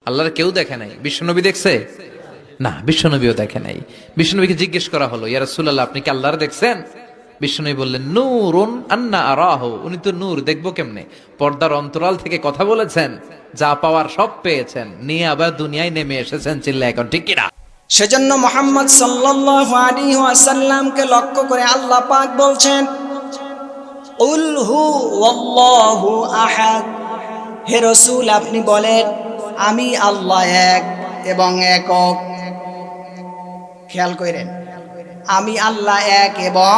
আল্লাহর কেউ দেখে নাই, বিশ্বনবী দেখছে না, বিশ্বনবীও দেখে নাই। বিশ্বনবীকে জিজ্ঞেস করা হলো, ইয়া রাসূলুল্লাহ আপনি কি আল্লাহর দেখছেন? বিশ্বনবী বললেন, নূরুন আন্না আরাহু, উনি তো নূর, দেখবো কেমনে? পর্দার অন্তরাল থেকে কথা বলেছেন, যা পাওয়ার সব পেয়েছেন, নিয়ে আবার দুনিয়ায় নেমে এসেছেন। চিল্লা এখন ঠিক কিনা? সেজন্য মুহাম্মদ সাল্লাল্লাহু আলাইহি ওয়াসাল্লামকে লক্ষ্য করে আল্লাহ পাক বলছেন, কুল হুয়াল্লাহু আহাদ, হে রাসূল আপনি বলেন আমি আল্লাহ এক এবং একক। খেয়াল করেন, আমি আল্লাহ এক এবং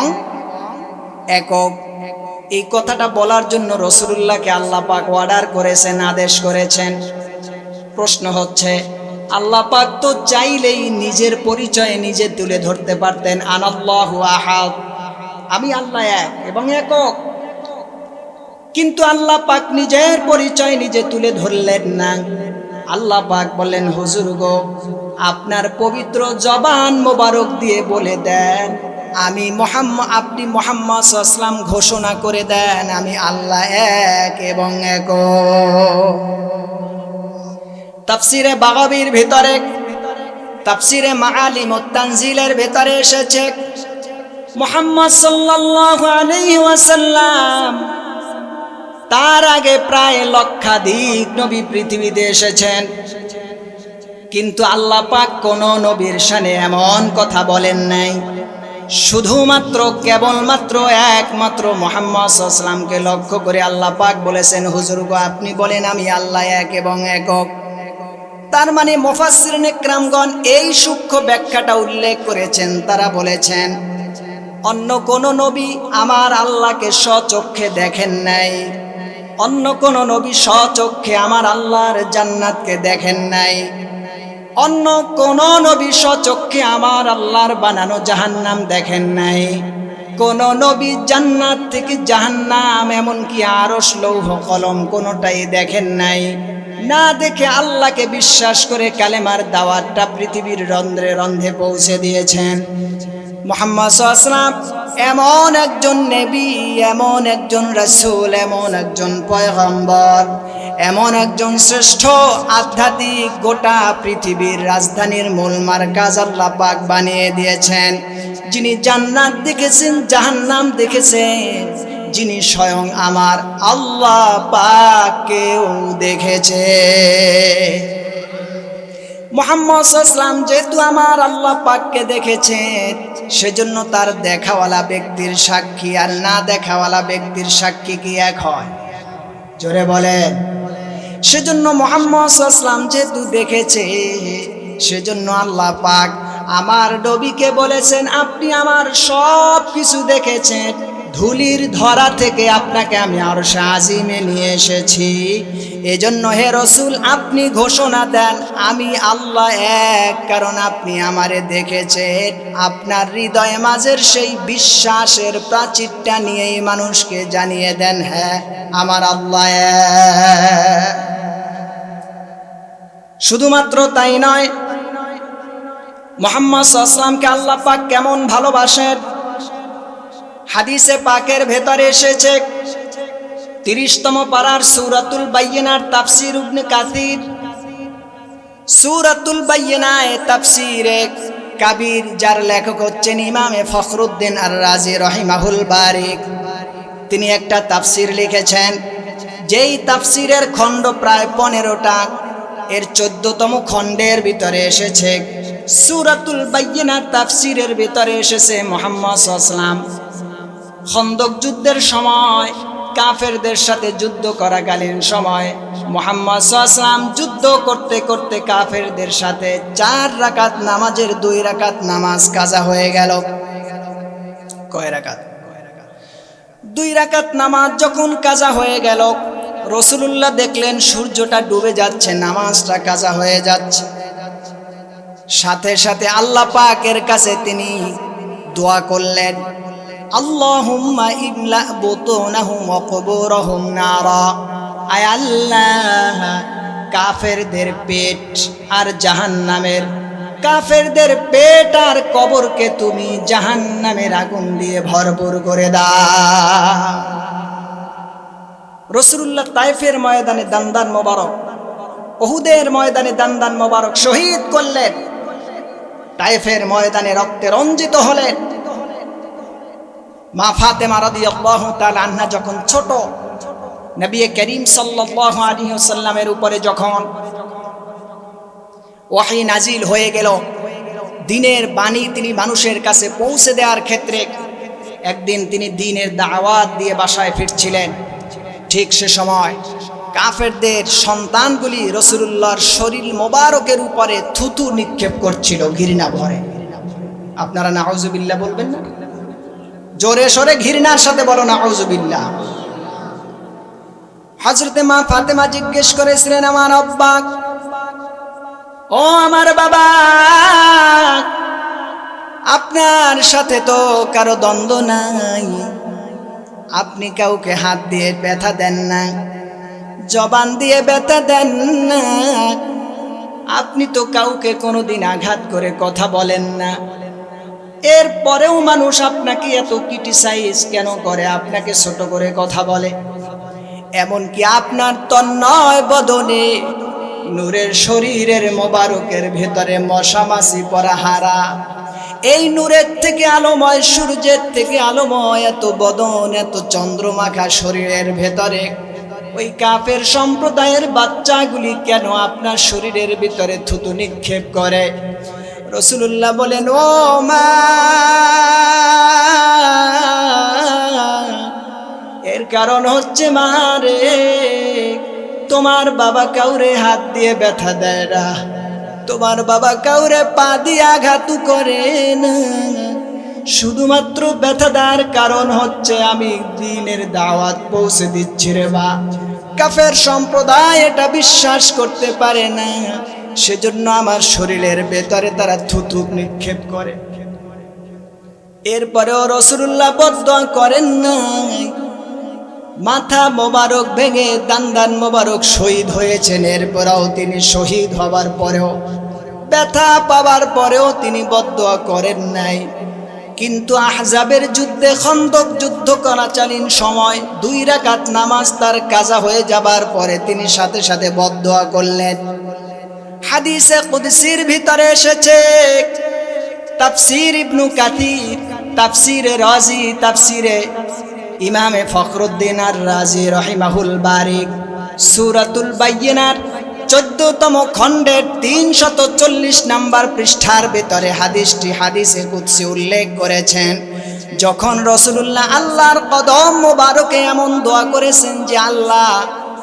একক, এই কথাটা বলার জন্য রাসূলুল্লাহকে আল্লাহ পাক অর্ডার করেছেন, আদেশ করেছেন। প্রশ্ন হচ্ছে, আল্লাহ পাক তো চাইলেই নিজের পরিচয় নিজে তুলে ধরতে পারতেন, আনাল্লাহু আহাদ, আমি আল্লাহ এক এবং একক, কিন্তু আল্লাহ পাক নিজের পরিচয় নিজে তুলে ধরলেন না। আল্লাহ পাক বললেন, হুজুর গো, আপনার পবিত্র জবান মোবারক দিয়ে বলে দেন আমি মুহাম্মদ, আপনি মুহাম্মদ সাল্লাল্লাহু আলাইহি ওয়াসাল্লাম ঘোষণা করে দেন আমি আল্লাহ এক এবং একক। তাফসিরে বাগাবীর ভিতরে, তাফসিরে মাআলিমুত তানজিলের ভিতরে এসেছে, মুহাম্মদ সাল্লাল্লাহু আলাইহি ওয়াসাল্লাম তার আগে প্রায় লক্ষাধিক নবী পৃথিবীতে এসেছেন, কিন্তু আল্লাহ পাক কোন নবীর শানে এমন কথা বলেন নাই। শুধুমাত্র কেবলমাত্র একমাত্র মুহাম্মদ সাল্লাল্লাহু আলাইহি ওয়াসাল্লামকে লক্ষ্য করে আল্লাহ পাক বলেছেন, হুজুর গো আপনি বলেন আমি আল্লাহ এক এবং একক। তার মানে মুফাসসিরিনে কেরামগণ এই সূক্ষ্ম ব্যাখ্যাটা উল্লেখ করেছেন। তারা বলেছেন, অন্য কোন নবী আমার আল্লাহকে স্বচক্ষে দেখেন নাই, অন্য কোন নবী স্বচক্ষে আমার আল্লাহর জান্নাতকে দেখেন নাই, অন্য কোন নবী স্বচক্ষে আমার আল্লাহর বানানো জাহান্নাম দেখেন নাই, কোন নবী জান্নাত থেকে জাহান্নাম এমনকি আরশ লৌহ কলম কোনটাই দেখেন নাই। না দেখে আল্লাহকে বিশ্বাস করে কালেমার দাওয়াতটা পৃথিবীর রন্ধ্রে রন্ধ্রে পৌঁছে দিয়েছেন। মুহাম্মদ সাল্লাল্লাহু আলাইহি ওয়াসাল্লাম এমন একজন নবী, এমন একজন রাসূল, এমন একজন পয়গম্বর, এমন একজন শ্রেষ্ঠ আধ্যাত্মিক, গোটা পৃথিবীর রাজধানীর মূল মারকাজ আল্লাহ পাক বানিয়ে দিয়েছেন, যিনি জান্নাত দেখেছেন, জাহান্নাম দেখেছেন, যিনি স্বয়ং আমার আল্লাহ পাককেও দেখেছে। মুহাম্মদ সাল্লাল্লাহু আলাইহি ওয়াসাল্লাম যেহেতু আমার আল্লাহ পাককে দেখেছেন, সেজন্য তার দেখাওয়ালা ব্যক্তির সাক্ষী আর না দেখাওয়ালা ব্যক্তির সাক্ষী কি এক হয়? জোরে বলেন। সেজন্য মুহাম্মদ সাল্লাল্লাহু আলাইহি ওয়াসাল্লাম যেহেতু দেখেছে, সেজন্য আল্লাহ পাক আমার নবীকে বলেছেন, আপনি আমার সব কিছু দেখেছেন, ধুলির ধরা থেকে আপনাকে আমি আরশে আজিমে নিয়ে এসেছি। এজন্য হে রাসূল আপনি ঘোষণা দেন আমি আল্লাহ এক, কারণ আপনি আমারে দেখেছেন। আপনার হৃদয়ে মাঝের সেই বিশ্বাসের প্রাচীরটা নিয়েই মানুষকে জানিয়ে দেন, হ্যাঁ আমার আল্লাহ এক। শুধুমাত্র তাই নয়, মুহাম্মদ সাল্লাল্লাহু আলাইহি ওয়াসাল্লামকে আল্লাহ পাক কেমন ভালোবাসেন হাদিসে পাকের ভেতরে এসেছে। 30তম পারার সূরাতুল বাইয়িনার তাফসীর ইবনে কাসির, সূরাতুল বাইয়িনায় তাফসীরে কাবীর, যার লেখক হচ্ছেন ইমামে ফখরুদ্দিন আর রাজি রহিমাহুল বারিক, তিনি একটা তাফসীর লিখেছেন, যেই তাফসীরের খণ্ড প্রায় 15টা। এর 14তম খণ্ডের ভিতরে এসেছে, সূরাতুল বাইয়িনার তাফসীরের ভিতরে এসেছে, মুহাম্মদ সাল্লাল্লাহু আলাইহি ওয়াসাল্লাম খন্দক যুদ্ধের সময় কাফেরদের সাথে যুদ্ধ করাকালীন সময় মুহাম্মদ সাল্লাল্লাহু আলাইহি ওয়াসাল্লাম যুদ্ধ করতে করতে কাফেরদের সাথে 4 রাকাত নামাজের 2 রাকাত নামাজ কাজা হয়ে গেল। কয় রাকাত? 2 রাকাত নামাজ যখন কাজা হয়ে গেল, রাসূলুল্লাহ দেখলেন সূর্যটা ডুবে যাচ্ছে, নামাজটা কাজা হয়ে যাচ্ছে। সাথে সাথে আল্লাহ পাকের কাছে তিনি দোয়া করলেন, আল্লাহুম্মা ইমলা বুতুনাহুম ওয়া কুবুরহুম নারা, আয় আল্লাহ কাফেরদের পেট আর জাহান্নামের, কাফেরদের পেট আর কবরকে তুমি জাহান্নামের আগুন দিয়ে ভরপুর করে দাও। রাসূলুল্লাহ তায়েফের ময়দানে দান্দান মোবারক উহুদের ময়দানে দান্দান মোবারক শহীদ করলেন, তায়েফের ময়দানে রক্তে রঞ্জিত হলেন। মা ফাতেমা রাদিয়াল্লাহু তাআলা আনহা যখন ছোট, নবী করিম সাল্লাল্লাহু আলাইহি ওয়াসাল্লামের উপরে যখন ওহী নাজিল হয়ে গেল, দ্বীনের বাণী তিনি মানুষের কাছে পৌঁছে দেওয়ার ক্ষেত্রে একদিন তিনি দ্বীনের দাওয়াত দিয়ে বাসায় ফিরছিলেন। ঠিক সে সময় কাফেরদের সন্তানগুলি রাসূলুল্লাহর শরীর মোবারকের উপরে থুতু নিক্ষেপ করছিল ঘৃণা ভরে। আপনারা নাউযুবিল্লাহ বলবেন না? জোরে সোরে ঘৃণার সাথে বলো নাউযুবিল্লাহ। হযরতে মা ফাতেমা জিজ্ঞেস করেছিলেন, আমার আব্বা, ও আমার বাবা, আপনার সাথে তো কারো দ্বন্দ্ব নাই, আপনি কাউকে হাত দিয়ে ব্যথা দেন না, জবান দিয়ে ব্যথা দেন না, আপনি তো কাউকে কোনোদিন আঘাত করে কথা বলেন না, এরপরেও মানুষ আপনাকে এত ক্রিটিসাইজ কেন করে, আপনাকে ছোট করে কথা বলে? এমনকি আপনার তন্ময় বদনে নূরের শরীরের মোবারকের ভেতরে মশা মাছি পরা হারা, এই নূরের থেকে আলোময়, সূর্যের থেকে আলোময় এত বদন, এত চন্দ্রমাখা শরীরের ভেতরে ওই কাফের সম্প্রদায়ের বাচ্চাগুলি কেন আপনার শরীরের ভিতরে থুতু নিক্ষেপ করে? রাসূলুল্লাহ বলেন, ও মা, এর কারণ হচ্ছে মারে, তোমার বাবা কাউরে হাত দিয়ে ব্যথা দেয় না, তোমার বাবা কাউরে পা দিয়ে আঘাত করে না, শুধুমাত্র ব্যথা দেওয়ার কারণ হচ্ছে আমি দ্বীনের দাওয়াত পৌঁছে দিচ্ছি রে মা। কাফের সম্প্রদায় এটা বিশ্বাস করতে পারে না, সেজন্য আমার শরীরের ভেতরে তারা থুতু নিক্ষেপ করে। এরপরেও রাসূলুল্লাহ বদদোয়া করেন না, মাথা মোবারক ভেঙে দান্দান মোবারক শহীদ হয়েছেন, এরপরেও তিনি শহীদ হবার পরেও, ব্যথা পাওয়ার পরেও তিনি বদদোয়া করেন নাই। কিন্তু আহজাবের যুদ্ধে, খন্দক যুদ্ধ করাকালীন সময় 2 রাকাত নামাজ তার কাজা হয়ে যাবার পরে তিনি সাথে সাথে বদদোয়া করলেন। হাদিসে কুদসির ভিতরে এসেছে, তাফসীর ইবনু কাসির, তাফসীরে রাজি, তাফসীরে ইমামে ফখরুদ্দিন আর রাজি রহিমাহুল বারিক, সূরাতুল বাইয়িনার 14তম খণ্ডের 340 নম্বর পৃষ্ঠার ভিতরে হাদিসটি হাদিসে কুদসি উল্লেখ করেছেন। যখন রাসূলুল্লাহ আল্লাহর কদম মোবারকে এমন দোয়া করেছেন যে, আল্লাহ,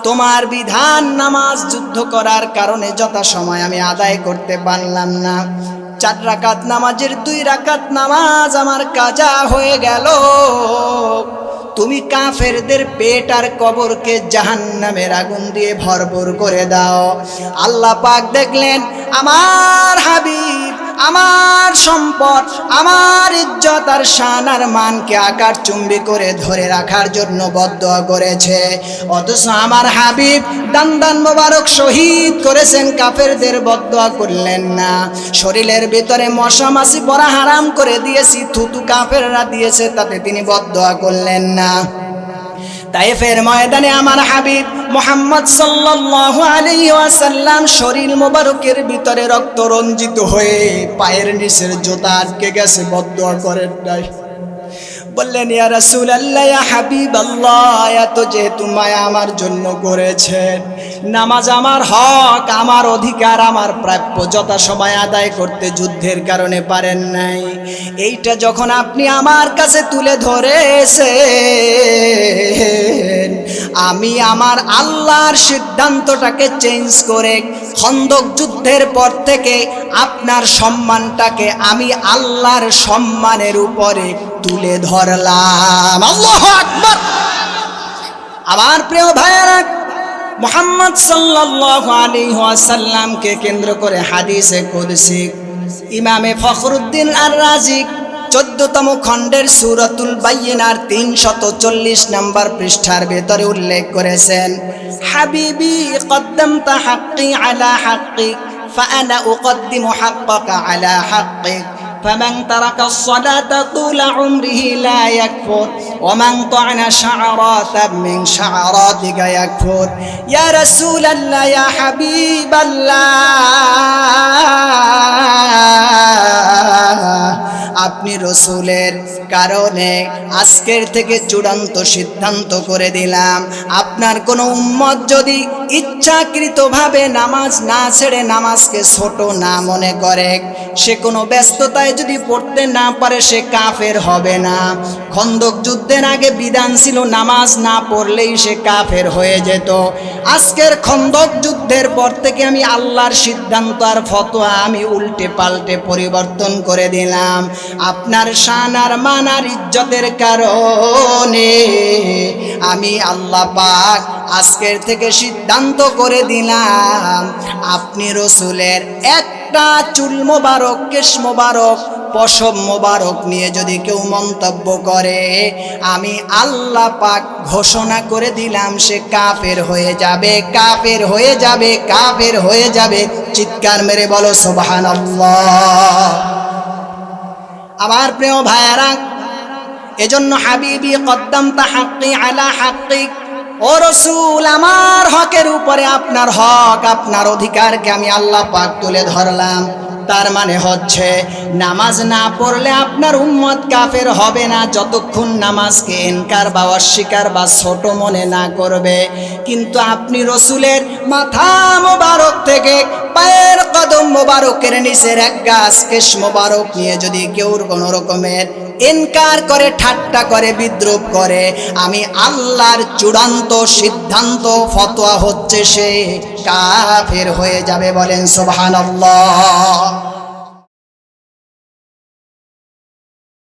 তোমার বিধান নামাজ যুদ্ধ করার কারণে যথাসময় আমি আদায় করতে পারলাম না, 4 রাকাত নামাজের 2 রাকাত নামাজ আমার কাজা হয়ে গেল, তুমি কাফেরদের পেট আর কবরকে জাহান্নামের আগুন দিয়ে ভরপুর করে দাও। আল্লাহ পাক দেখলেন আমার হাবিব, আমার সম্পদ, আমার ইজ্জত আর শান আর মানকে আকাশচুম্বী করে ধরে রাখার জন্য বদদোয়া করেছে, অথচ আমার হাবিব দান্দান মোবারক শহীদ করেছেন, কাফেরদের বদদোয়া করলেন না। শরীরের ভিতরে মশা মাছি পরা হারাম করে দিয়েছি, থুতু কাফেররা দিয়েছে, তাতে তিনি বদদোয়া করলেন না। তায়েফের ময়দানে আমার হাবিব মুহাম্মদ সাল্লাল্লাহু আলাইহি ওয়াসাল্লাম শরীর মোবারকের ভিতরে রক্ত রঞ্জিত হয়ে পায়ের নিচের জুতা আটকে গেছে, বদদোয়া করেন নাই। বললেন, ইয়া রাসূলুল্লাহ, ইয়া হাবিবাল্লাহ, এত যেহেতু মায়া আমার জন্য করেছেন, নামাজ আমার হক, আমার অধিকার, আমার প্রাপ্য যথাসময় আদায় করতে যুদ্ধের কারণে পারেন নাই, এইটা যখন আপনি আমার কাছে তুলে ধরেছেন, আমি আমার আল্লাহর সিদ্ধান্তটাকে চেঞ্জ করে খন্দক যুদ্ধের পর থেকে আপনার সম্মানটাকে আমি আল্লাহর সম্মানের উপরে তুলে ধরলাম। আল্লাহু আকবার। আমার প্রিয় ভাইয়েরা, মুহাম্মদ সাল্লাল্লাহু আলাইহি ওয়াসাল্লামকে কেন্দ্র করে হাদিসে কুদসি ইমামে ফখরুদ্দিন আর রাজি 14তম খণ্ডের সূরাতুল বাইয়িনার 340 নম্বর পৃষ্ঠার ভেতরে উল্লেখ করেছেন, হাবিবি কদ্দামতা হাক্কি আলা হাক্কি ফাআনা উকদ্দিমু হাক্কাকা আলা হাক্কি, فمن ترك الصلاة طول عمره لا يكفر ومن طعن شعرات من شعراتك يكفر يا رسول الله يا حبيب الله আপনি রসুলের কারণে আজকের থেকে চূড়ান্ত সিদ্ধান্ত করে দিলাম, আপনার কোনো উম্মত যদি ইচ্ছাকৃতভাবে নামাজ না ছেড়ে নামাজকে ছোট না মনে করে, সে কোনো ব্যস্ততায় যদি পড়তে না পারে, সে কাফের হবে না। খন্দক যুদ্ধের আগে বিধান ছিল নামাজ না পড়লেই সে কাফের হয়ে যেত। আজকের খন্দক যুদ্ধের পর থেকে আমি আল্লাহর সিদ্ধান্ত আর ফতোয়া আমি উল্টে পাল্টে পরিবর্তন করে দিলাম। আপনার শান আর মান আর ইজ্জতের কারণে আমি আল্লাহ পাক আজকের থেকে সিদ্ধান্ত করে দিলাম, আপনি রসুলের একটা চুল মোবারক, কেশ মোবারক, পশম মোবারক নিয়ে যদি কেউ মন্তব্য করে, আমি আল্লাহ পাক ঘোষণা করে দিলাম সে কাফের হয়ে যাবে, কাফের হয়ে যাবে, কাফের হয়ে যাবে। চিৎকার মেরে বলো সুবহানাল্লাহ। আমার প্রিয় ভাইয়েরা, এজন্য হাবিবি কদ্দামতা হাক্কি আলা হাক্কি, ও রসুল আমার হকের উপরে আপনার হক, আপনার অধিকারকে আমি আল্লাহ পাক তুলে ধরলাম। তার মানে হচ্ছে নামাজ না পড়লে আপনার উম্মত কাফের হবে না, যতক্ষণ নামাজকে ইনকার বা অস্বীকার বা ছোট মনে না করবে। কিন্তু আপনি রসুলের মাথা মোবারক থেকে পায়ের কদম মোবারকের নিচের এক গাছ কেশ মোবারক নিয়ে যদি কেউ কোনো রকমের ইনকার করে, ঠাট্টা করে, বিদ্রুপ করে, আমি আল্লাহর চূড়ান্ত সিদ্ধান্ত ফতোয়া হচ্ছে সে কাফের হয়ে যাবে। বলেন সুবহানাল্লাহ।